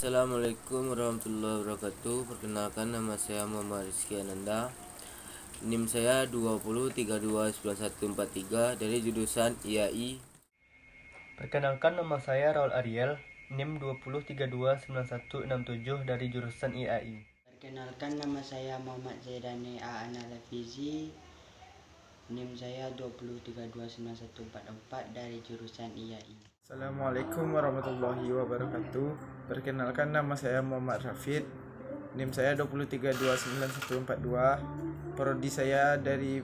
Assalamualaikum warahmatullahi wabarakatuh. Perkenalkan, nama saya Muhammad Rizky Ananda. NIM saya 20329143 dari jurusan IAI. Perkenalkan, nama saya Raul Ariel, NIM 20329167 dari jurusan IAI. Perkenalkan, nama saya Muhammad Zaidani A. Analafizi, NIM saya 20329144 dari jurusan IAI. Assalamualaikum warahmatullahi wabarakatuh. Perkenalkan, nama saya Muhammad Rafid, NIM saya 20329142. Prodi saya dari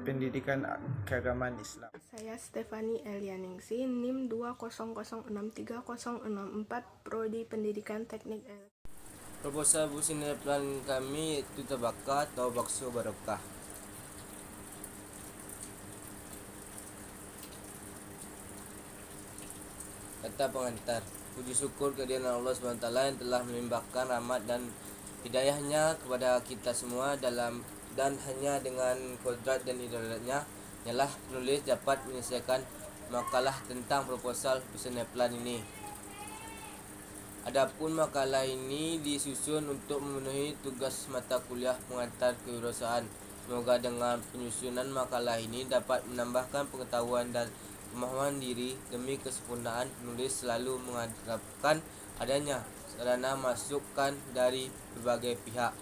Pendidikan Keagamaan Islam. Saya Stefani Elianingsi, NIM 200630064, Prodi Pendidikan Teknik Elektrik. Proposal buku plan kami yaitu tabaka atau bakso barokah. Kata pengantar, puji syukur kehadiran Allah SWT yang telah melimpahkan rahmat dan hidayahnya kepada kita semua dan hanya dengan kodrat dan iradatnya ialah penulis dapat menyelesaikan makalah tentang proposal business plan ini. Adapun makalah ini disusun untuk memenuhi tugas mata kuliah pengantar kewirausahaan. Semoga dengan penyusunan makalah ini dapat menambahkan pengetahuan dan pemahaman diri. Demi kesempurnaan, penulis selalu mengharapkan adanya sarana masukan dari berbagai pihak.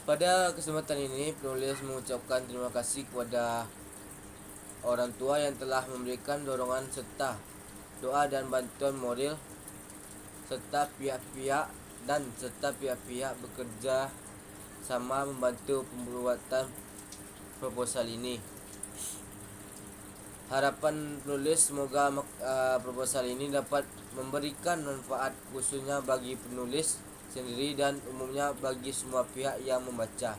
Pada kesempatan ini, penulis mengucapkan terima kasih kepada orang tua yang telah memberikan dorongan serta doa dan bantuan moral serta pihak-pihak bekerja sama membantu pembuatan proposal ini. Harapan penulis semoga proposal ini dapat memberikan manfaat khususnya bagi penulis sendiri dan umumnya bagi semua pihak yang membaca.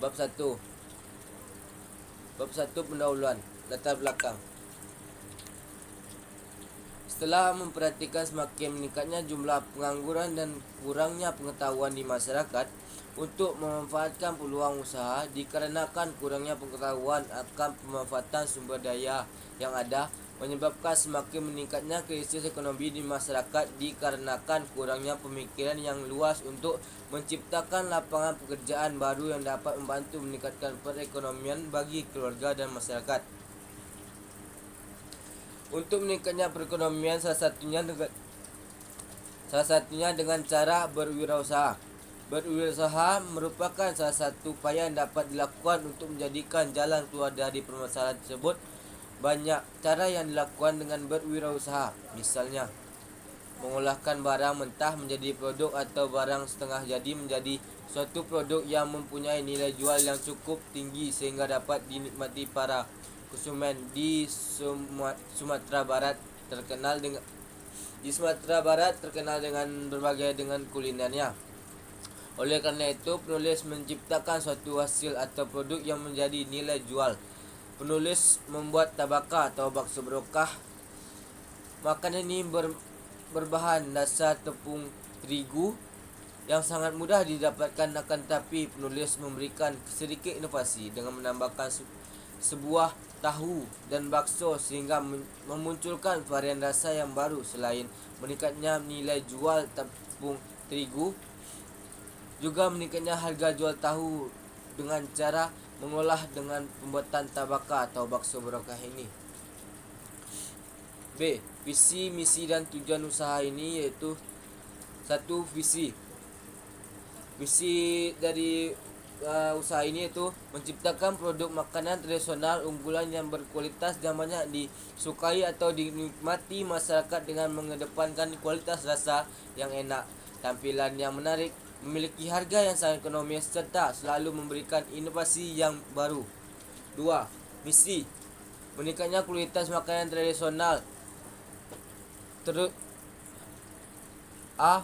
Bab 1 pendahuluan. Latar belakang. Setelah memperhatikan semakin meningkatnya jumlah pengangguran dan kurangnya pengetahuan di masyarakat untuk memanfaatkan peluang usaha dikarenakan kurangnya pengetahuan akan pemanfaatan sumber daya yang ada, menyebabkan semakin meningkatnya krisis ekonomi di masyarakat dikarenakan kurangnya pemikiran yang luas untuk menciptakan lapangan pekerjaan baru yang dapat membantu meningkatkan perekonomian bagi keluarga dan masyarakat. Untuk meningkatnya perekonomian salah satunya dengan cara berwirausaha. Berwirausaha merupakan salah satu upaya yang dapat dilakukan untuk menjadikan jalan keluar dari permasalahan tersebut. Banyak cara yang dilakukan dengan berwirausaha, misalnya mengolahkan barang mentah menjadi produk atau barang setengah jadi menjadi suatu produk yang mempunyai nilai jual yang cukup tinggi sehingga dapat dinikmati para konsumen. Di Sumatera Barat terkenal dengan berbagai dengan kulinernya. Oleh karena itu, penulis menciptakan suatu hasil atau produk yang menjadi nilai jual. Penulis membuat tabaka atau bakso barokah. Makanan ini berbahan dasar tepung terigu yang sangat mudah didapatkan, akan tetapi penulis memberikan sedikit inovasi dengan menambahkan sebuah tahu dan bakso sehingga memunculkan varian rasa yang baru. Selain meningkatnya nilai jual tepung terigu, juga meningkatnya harga jual tahu dengan cara mengolah dengan pembuatan tabaka atau bakso barokah ini. B. Visi, misi dan tujuan usaha ini yaitu 1. Visi dari usaha ini yaitu menciptakan produk makanan tradisional unggulan yang berkualitas dan banyak disukai atau dinikmati masyarakat dengan mengedepankan kualitas rasa yang enak, tampilan yang menarik, memiliki harga yang sangat ekonomis serta selalu memberikan inovasi yang baru. 2. Misi, meningkatnya kualitas makanan tradisional.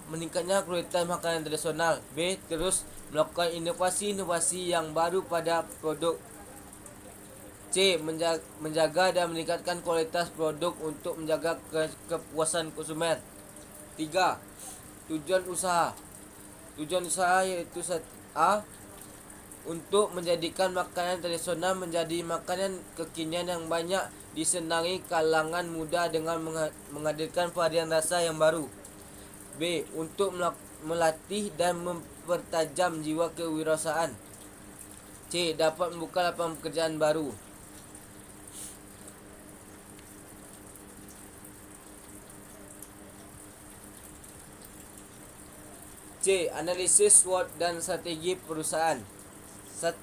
Meningkatnya kualitas makanan tradisional. B. Terus melakukan inovasi-inovasi yang baru pada produk. C. Menjaga dan meningkatkan kualitas produk untuk menjaga kepuasan konsumen. 3. Tujuan usaha. Tujuan usaha yaitu A. untuk menjadikan makanan tradisional menjadi makanan kekinian yang banyak disenangi kalangan muda dengan menghadirkan varian rasa yang baru. B. Untuk melatih dan mempertajam jiwa kewirausahaan. C. Dapat membuka lapangan pekerjaan baru. C. Analisis SWOT dan strategi perusahaan. 1.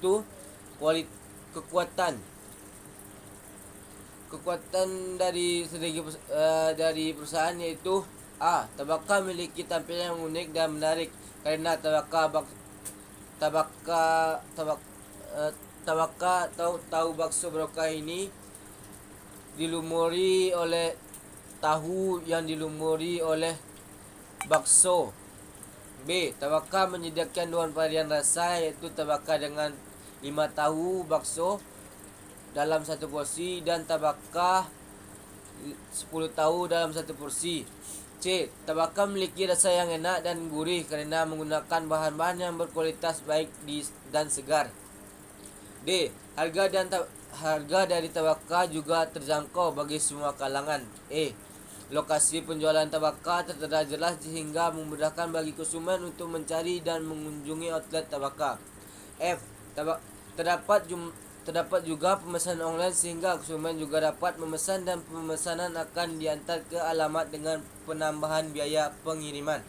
Kekuatan dari strategi dari perusahaan yaitu A. Tabaka memiliki tampilan yang unik dan menarik karena tabaka atau tahu bakso barokah ini dilumuri oleh tahu yang dilumuri oleh bakso. B. Tabaka menyediakan 2 varian rasa yaitu tabaka dengan 5 tahu bakso dalam satu porsi dan tabaka 10 tahu dalam satu porsi. C. Tabaka memiliki rasa yang enak dan gurih karena menggunakan bahan-bahan yang berkualitas baik dan segar. D. Harga dari tabaka juga terjangkau bagi semua kalangan. E. Lokasi penjualan tabaka tertera jelas sehingga memudahkan bagi konsumen untuk mencari dan mengunjungi outlet tabaka. F. Terdapat juga pemesanan online sehingga konsumen juga dapat memesan dan pemesanan akan diantar ke alamat dengan penambahan biaya pengiriman.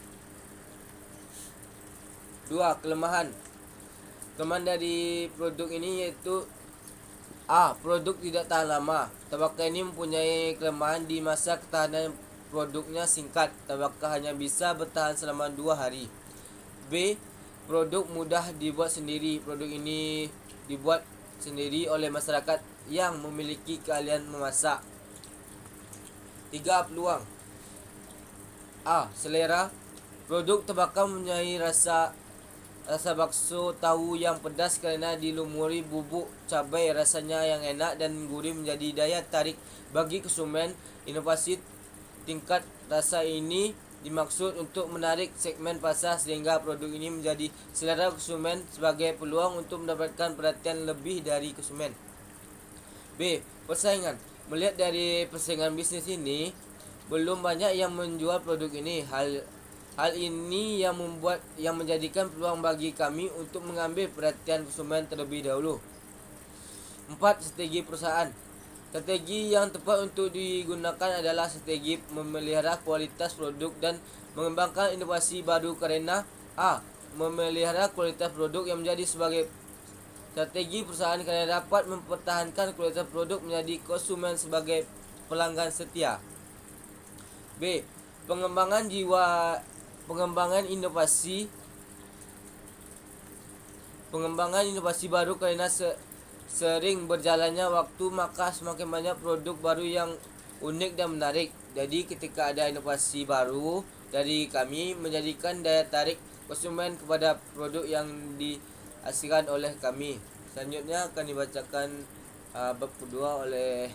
2. Kelemahan dari produk ini yaitu A. Produk tidak tahan lama. Tabaka ini mempunyai kelemahan di masa ketahanan produknya singkat. Tabaka hanya bisa bertahan selama 2 hari. B. Produk mudah dibuat sendiri. Produk ini dibuat sendiri oleh masyarakat yang memiliki keahlian memasak. 3. Peluang. A. Selera. Produk tabaka mempunyai rasa bakso tahu yang pedas karena dilumuri bubuk cabai. Rasanya yang enak dan gurih menjadi daya tarik bagi konsumen. Inovasi tingkat rasa ini dimaksud untuk menarik segmen pasar sehingga produk ini menjadi selera konsumen sebagai peluang untuk mendapatkan perhatian lebih dari konsumen. B. Persaingan. Melihat dari persaingan bisnis ini, belum banyak yang menjual produk ini. Hal ini yang menjadikan peluang bagi kami untuk mengambil perhatian konsumen terlebih dahulu. 4. Strategi perusahaan. Strategi yang tepat untuk digunakan adalah strategi memelihara kualitas produk dan mengembangkan inovasi baru karena A. Memelihara kualitas produk yang menjadi sebagai strategi perusahaan karena dapat mempertahankan kualitas produk menjadi konsumen sebagai pelanggan setia. B. Pengembangan inovasi baru karena sering berjalannya waktu maka semakin banyak produk baru yang unik dan menarik. Jadi ketika ada inovasi baru dari kami menjadikan daya tarik konsumen kepada produk yang dihasilkan oleh kami. Selanjutnya akan dibacakan bab kedua oleh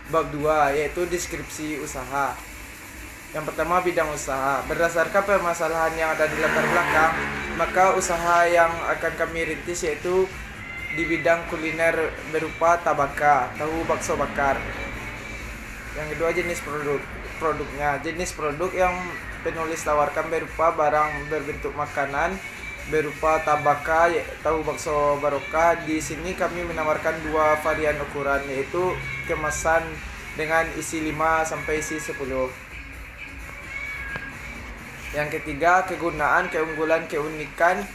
Bab 2 yaitu deskripsi usaha. Yang pertama, bidang usaha. Berdasarkan permasalahan yang ada di latar belakang, maka usaha yang akan kami rintis yaitu di bidang kuliner berupa tabaka, tahu bakso bakar. Yang kedua, jenis produknya. Jenis produk yang penulis tawarkan berupa barang berbentuk makanan berupa tabaka, tahu bakso barokah. Di sini kami menawarkan 2 varian ukuran yaitu kemasan dengan isi 5 sampai isi 10. Yang ketiga, kegunaan, keunggulan, keunikan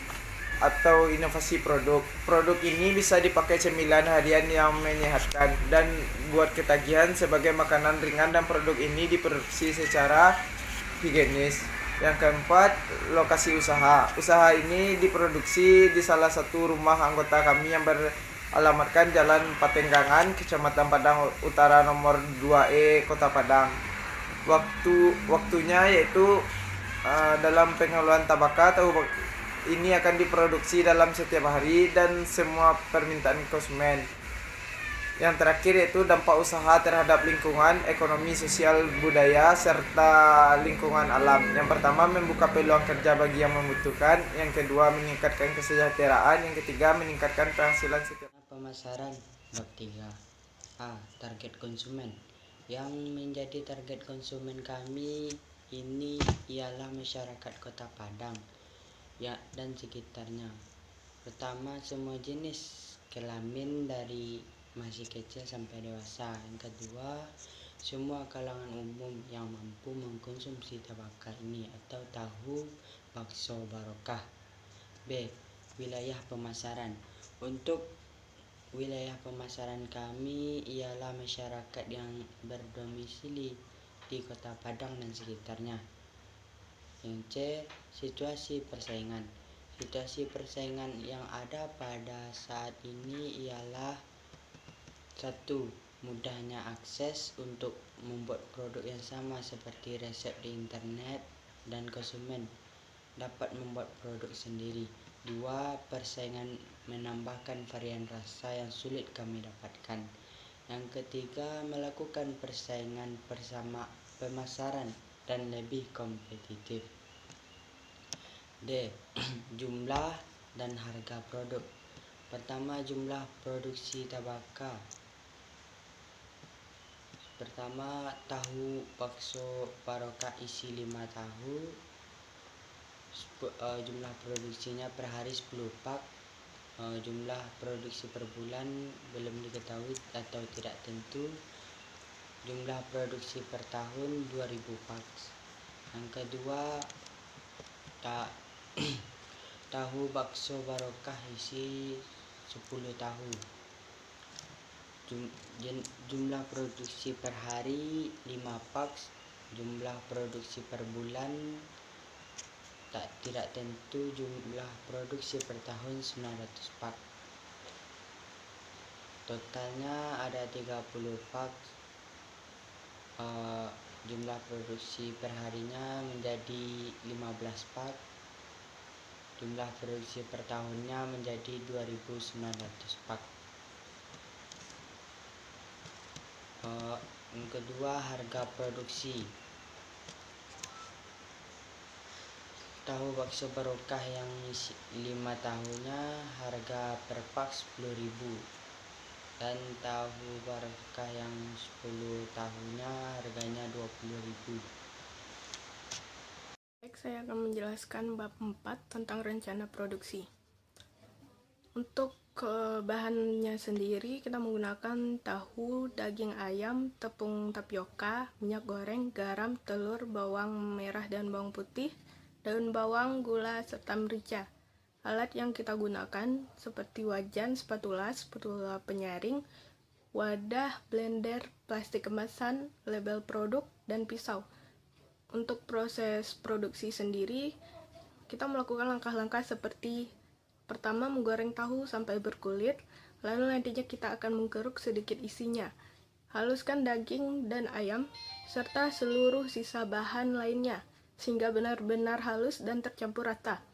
atau inovasi produk. Produk ini bisa dipakai cemilan harian yang menyehatkan dan buat ketagihan sebagai makanan ringan, dan produk ini diproduksi secara higienis. Yang keempat, lokasi usaha. Usaha ini diproduksi di salah satu rumah anggota kami yang beralamatkan Jalan Patenggangan, Kecamatan Padang Utara nomor 2E, Kota Padang. Waktunya yaitu dalam pengelolaan tabaka, tahu ini akan diproduksi dalam setiap hari dan semua permintaan konsumen. Yang terakhir yaitu dampak usaha terhadap lingkungan, ekonomi, sosial, budaya, serta lingkungan alam. Yang pertama, membuka peluang kerja bagi yang membutuhkan. Yang kedua, meningkatkan kesejahteraan. Yang ketiga, meningkatkan penghasilan setiap. Pemasaran bab 3. A. Target konsumen. Yang menjadi target konsumen kami ini ialah masyarakat Kota Padang ya dan sekitarnya. Pertama, semua jenis kelamin dari masih kecil sampai dewasa. Yang kedua, semua kalangan umum yang mampu mengkonsumsi tabaka ini atau tahu bakso barokah. B. Wilayah pemasaran. Untuk wilayah pemasaran kami ialah masyarakat yang berdomisili di Kota Padang dan sekitarnya. Yang C. Situasi persaingan. Situasi persaingan yang ada pada saat ini ialah 1. Mudahnya akses untuk membuat produk yang sama seperti resep di internet dan konsumen dapat membuat produk sendiri. 2. Persaingan menambahkan varian rasa yang sulit kami dapatkan. Yang ketiga, melakukan persaingan bersama pemasaran dan lebih kompetitif. D. Jumlah dan harga produk. Pertama, jumlah produksi tabaka. Pertama, tahu bakso barokah isi 5 tahu. Jumlah produksinya per hari 10 pak. Jumlah produksi per bulan belum diketahui atau tidak tentu. Jumlah produksi per tahun 2000 pak. Yang kedua, tahu bakso barokah isi 10 tahu. Jumlah produksi per hari 5 pak. Jumlah produksi per bulan tidak tentu. Jumlah produksi per tahun 900 pak. Totalnya ada 30 pak. Jumlah produksi per harinya menjadi 15 pak. Jumlah produksi per tahunnya menjadi 2900 pak. Yang kedua, harga produksi. Tahu bakso barokah yang 5 tahunnya harga per pak 10.000. Dan tahu barokah yang 10 tahunnya harganya 20.000. Baik, saya akan menjelaskan bab 4 tentang rencana produksi. Untuk bahannya sendiri kita menggunakan tahu, daging ayam, tepung tapioka, minyak goreng, garam, telur, bawang merah dan bawang putih, daun bawang, gula, serta merica. Alat yang kita gunakan seperti wajan, spatula penyaring, wadah, blender, plastik kemasan, label produk, dan pisau. Untuk proses produksi sendiri, kita melakukan langkah-langkah seperti pertama, menggoreng tahu sampai berkulit, lalu nantinya kita akan mengkeruk sedikit isinya. Haluskan daging dan ayam, serta seluruh sisa bahan lainnya, sehingga benar-benar halus dan tercampur rata.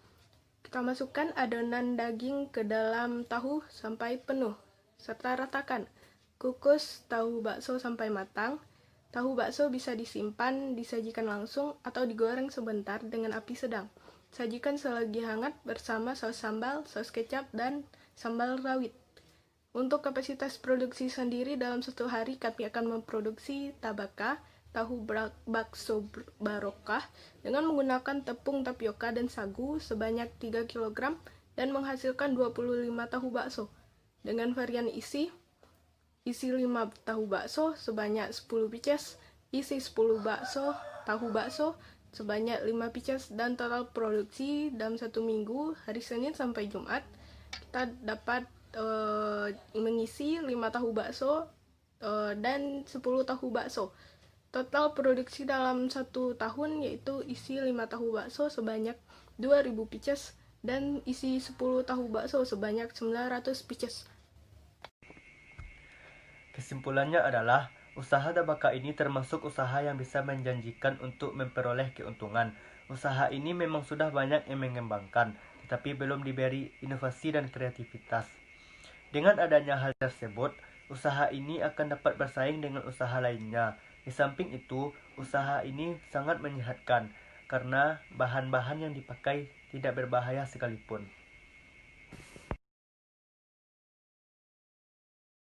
Kita masukkan adonan daging ke dalam tahu sampai penuh, serta ratakan. Kukus tahu bakso sampai matang. Tahu bakso bisa disimpan, disajikan langsung, atau digoreng sebentar dengan api sedang. Sajikan selagi hangat bersama saus sambal, saus kecap, dan sambal rawit. Untuk kapasitas produksi sendiri, dalam 1 hari kami akan memproduksi tabaka, tahu bakso barokah dengan menggunakan tepung tapioka dan sagu sebanyak 3 kg dan menghasilkan 25 tahu bakso. Dengan varian isi 5 tahu bakso sebanyak 10 pieces, isi 10 tahu bakso sebanyak 5 pieces, dan total produksi dalam 1 minggu, hari Senin sampai Jumat, kita dapat mengisi 5 tahu bakso dan 10 tahu bakso. Total produksi dalam 1 tahun yaitu isi 5 tahu bakso sebanyak 2000 pieces dan isi 10 tahu bakso sebanyak 900 pieces. Kesimpulannya adalah, usaha tabaka ini termasuk usaha yang bisa menjanjikan untuk memperoleh keuntungan. Usaha ini memang sudah banyak yang mengembangkan, tetapi belum diberi inovasi dan kreativitas. Dengan adanya hal tersebut, Usaha ini akan dapat bersaing dengan usaha lainnya. Di samping itu, usaha ini sangat menyehatkan karena bahan-bahan yang dipakai tidak berbahaya sekalipun.